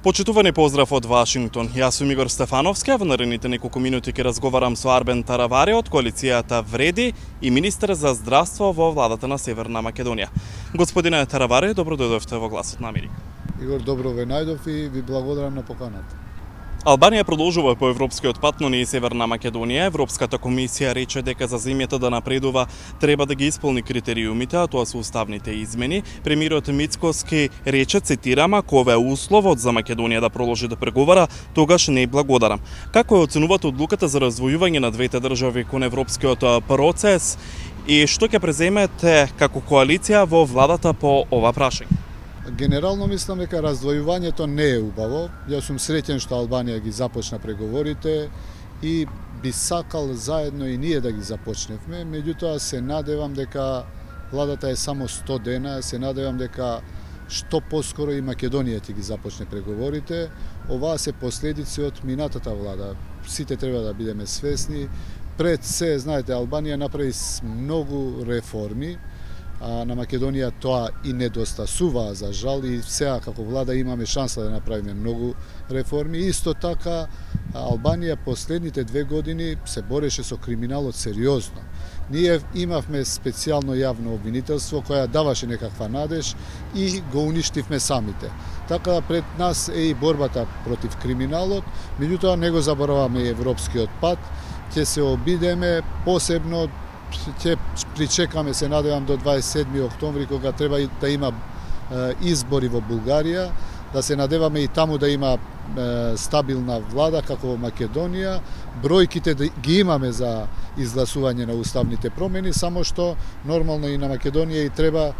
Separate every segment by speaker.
Speaker 1: Почитувани поздрав од Вашингтон. Јас сум Игор Стефановски, а во наредните неколку минути ќе разговарам со Арбен Таравари од коалицијата Вреди и министер за здравство во владата на Северна Македонија. Господине Таравари, добро дојдовте во Гласот на Америка.
Speaker 2: Игор, добро ве најдов и ви благодарам на поканата.
Speaker 1: Албанија продолжува по европскиот пат, но не и Северна Македонија. Европската комисија рече дека за земјата да напредува треба да ги исполни критериумите, а тоа се уставните измени. Премиерот Мицкоски рече, цитирам, ако ова е условот за Македонија да продолжи да преговара, тогаш не благодарам. Како ја оценувате одлуката за раздвојување на двете држави кон европскиот процес и што ќе преземете како коалиција во владата по ова прашање?
Speaker 2: Генерално мислам дека раздвојувањето не е убаво. Јас сум среќен што Албанија ги започна преговорите и би сакал заедно и ние да ги започневме, меѓутоа се надевам дека владата е само 100 дена, се надевам дека што поскоро и Македонија ќе ги започне преговорите. Оваа се последици од минатата влада. Сите треба да бидеме свесни. Пред се, знаете, Албанија направи многу реформи, а на Македонија тоа и недостасува, за жал, и сега како влада имаме шанса да направиме многу реформи. Исто така, Албанија последните 2 години се бореше со криминалот сериозно. Ние имавме специјално јавно обвинителство која даваше некаква надеж и го уништивме самите. Така пред нас е и борбата против криминалот, меѓутоа не го забораваме и европскиот пат, ќе се обидеме посебно. Ќе причекаме, се надевам, до 27 октомври, кога треба да има избори во Булгарија, да се надеваме и таму да има стабилна влада како во Македонија. Бројките ги имаме за изгласување на уставните промени, само што нормално и на Македонија и треба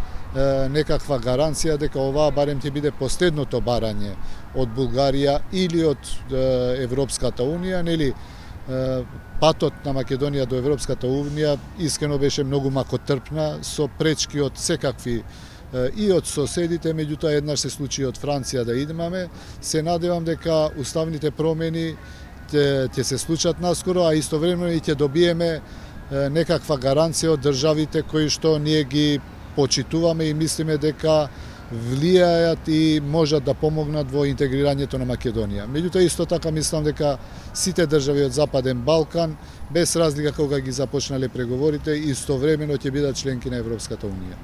Speaker 2: некаква гаранција дека оваа барем ќе биде последното барање од Булгарија или од Европската унија, нели? Патот на Македонија до Европската унија искрено беше многу макотрпна, со пречки од секакви и од соседите, меѓутоа еднаш се случи од Франција да идемаме. Се надевам дека уставните промени ќе се случат наскоро, а истовремено и ќе добиеме некаква гаранција од државите кои што ние ги почитуваме и мислиме дека влијаат и можат да помогнат во интегрирањето на Македонија. Меѓутоа исто така мислам дека сите држави од Западен Балкан, без разлика кога ги започнале преговорите, истовремено ќе бидат членки на Европската унија.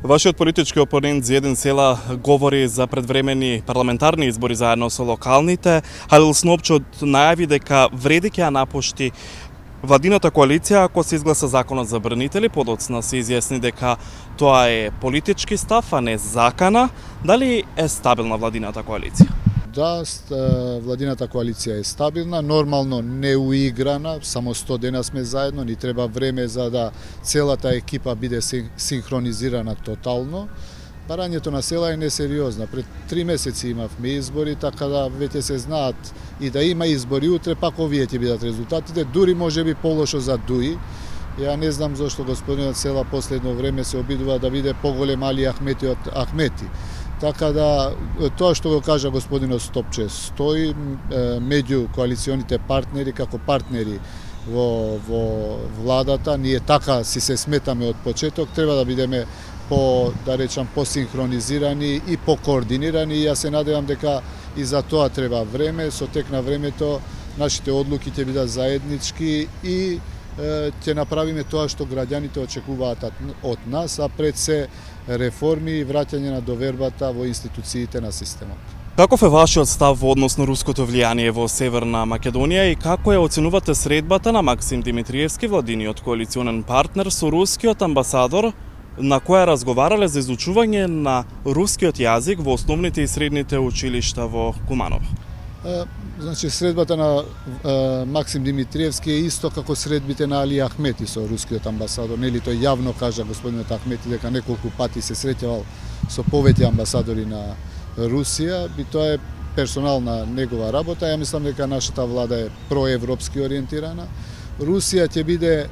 Speaker 1: Вашиот политички опонент Зиедин Села говори за предвремени парламентарни избори заедно со локалните. Халил Снопчот најави дека Вреди ќе ја напушти владината коалиција ако се изгласа законот за бранители. Подоцна се изјасни дека тоа е политички став, а не закана. Дали е стабилна владината коалиција?
Speaker 2: Да, владината коалиција е стабилна, нормално не уиграна, само 100 дена сме заедно, ни треба време за да целата екипа биде синхронизирана тотално. Барањето на села е несериозна. Пред 3 месеци имавме избори, така да веќе се знаат и да има избори утре, пак овие ќе бидат резултатите, дури можеби полошо за Дуи. Ја не знам зошто господинот Села последно време се обидува да биде поголем Али Ахмети од Ахмети. Така да, тоа што го кажа господинот Стопче стои меѓу коалиционите партнери, како партнери во владата. Ние така си се сметаме од почеток, треба да бидеме да речам, посинхронизирани и покоординирани. Јас се надевам дека и за тоа треба време. Со тек на времето нашите одлуки ќе бидат заеднички и ќе направиме тоа што граѓаните очекуваат од нас, а пред се реформи и враќање на довербата во институциите на системот.
Speaker 1: Каков е вашиот став во однос на руското влијание во Северна Македонија и како ја оценувате средбата на Максим Димитриевски, владиниот коалиционен партнер, со рускиот амбасадор, на која разговарале за изучување на рускиот јазик во основните и средните училишта во Куманово?
Speaker 2: Значи, средбата на Максим Димитриевски е исто како средбите на Али Ахмети со рускиот амбасадор. Нели тој јавно кажа господинот Ахмети дека неколку пати се среќавал со повеќе амбасадори на Русија, и тоа е персонална негова работа. Ја мислам дека нашата влада е проевропски ориентирана. Русија ќе биде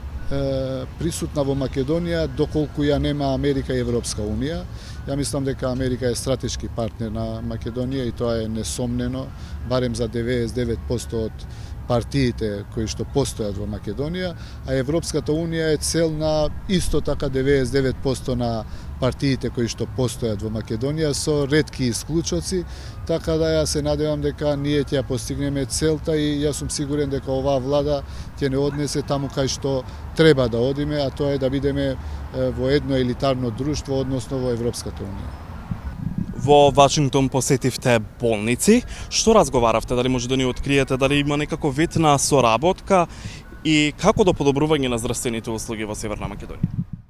Speaker 2: присутна во Македонија доколку ја нема Америка и Европска унија. Ја мислам дека Америка е стратешки партнер на Македонија и тоа е несомнено, барем за 99% од партиите кои што постојат во Македонија, а Европската унија е цел на исто така 99% на партиите кои што постојат во Македонија со ретки исклучоци, така да ја се надевам дека ние ќе ја постигнеме целта и јас сум сигурен дека оваа влада ќе не однесе таму кај што треба да одиме, а тоа е да бидеме во едно елитарно друштво, односно во Европската унија.
Speaker 1: Во Вашингтон посетивте болници. Што разговаравте? Дали може да ни откриете дали има некако вид на соработка и како до подобрување на здравствените услуги во Северна Македонија?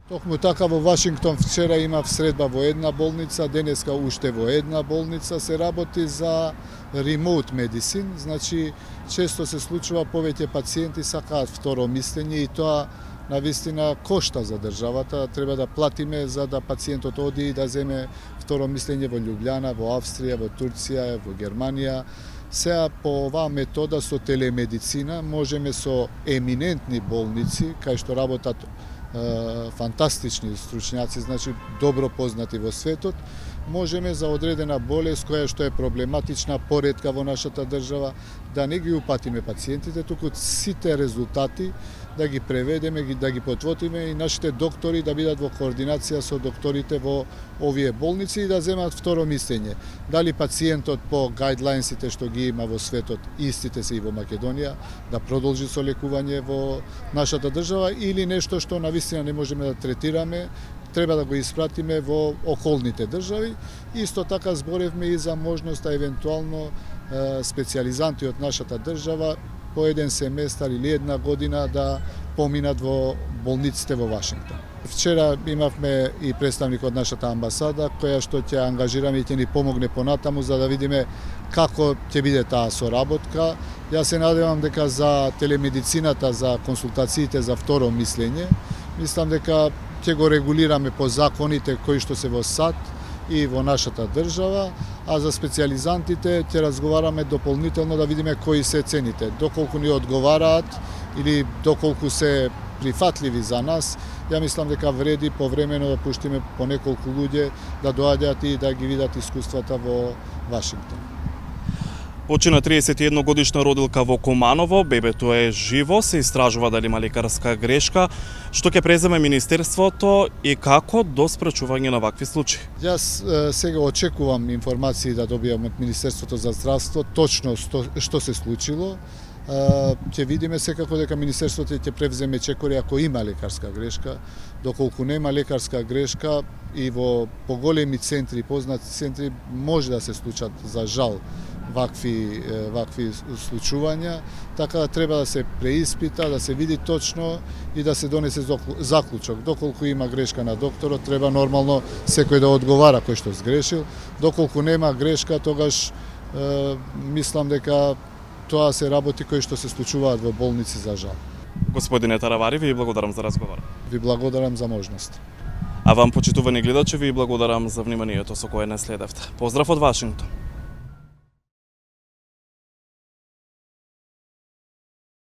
Speaker 2: Токму така во Вашингтон вчера имав средба во една болница, денеска уште во една болница се работи за remote medicine, значи често се случува повеќе пациенти сакаат второ мислење и тоа навистина кошта за државата, треба да платиме за да пациентот оди и да земе второ мислење во Љубљана, во Австрија, во Турција, во Германија. Сега по оваа метода со телемедицина можеме со еминентни болници, кај што работат фантастични стручњаци, значи добро познати во светот, можеме за одредена болест која што е проблематична, поретка во нашата држава, да не ги упатиме пациентите, туку сите резултати да ги преведеме, да ги потвотиме и нашите доктори да бидат во координација со докторите во овие болници и да земат второ мислење. Дали пациентот по гайдлайнсите што ги има во светот, истите се и во Македонија, да продолжи со лекување во нашата држава или нешто што навистина не можеме да третираме, треба да го испратиме во околните држави. Исто така зборевме и за можноста евентуално специјализанти од нашата држава по еден семестар или една година да поминат во болниците во Вашингтон. Вчера имавме и представник од нашата амбасада која што ќе ангажираме и ќе ни помогне понатаму за да видиме како ќе биде таа соработка. Јас се надевам дека за телемедицината, за консултациите за второ мислење, мислам дека ќе го регулираме по законите кои што се во САД и во нашата држава, а за специјализантите ќе разговараме дополнително да видиме кои се цените, доколку ни одговараат или доколку се прифатливи за нас. Ја мислам дека вреди повремено да пуштиме по неколку луѓе да доаѓаат и да ги видат искуствата во Вашингтон.
Speaker 1: Почина 31 годишна родилка во Куманово, бебето е живо, се истражува дали има лекарска грешка, што ќе преземе Министерството и како до спречување на вакви случаи.
Speaker 2: Јас сега очекувам информации да добијам од Министерството за здравство точно што се случило. Ќе видиме секако дека Министерството ќе превземе чекори ако има лекарска грешка. Доколку нема лекарска грешка и во поголеми центри, познати центри, може да се случат за жал вакви случувања, така да треба да се преиспита, да се види точно и да се донесе заклучок. Доколку има грешка на докторот, треба нормално секој да одговара кој што сгрешил. Доколку нема грешка, тогаш мислам дека тоа се работи кои што се случуваат во болници за жал.
Speaker 1: Господине Таравари, ви благодарам за разговор.
Speaker 2: Ви благодарам за можност.
Speaker 1: А вам, почитувани гледачи, ви благодарам за вниманието со кое не следевте. Поздрав од Вашингтон.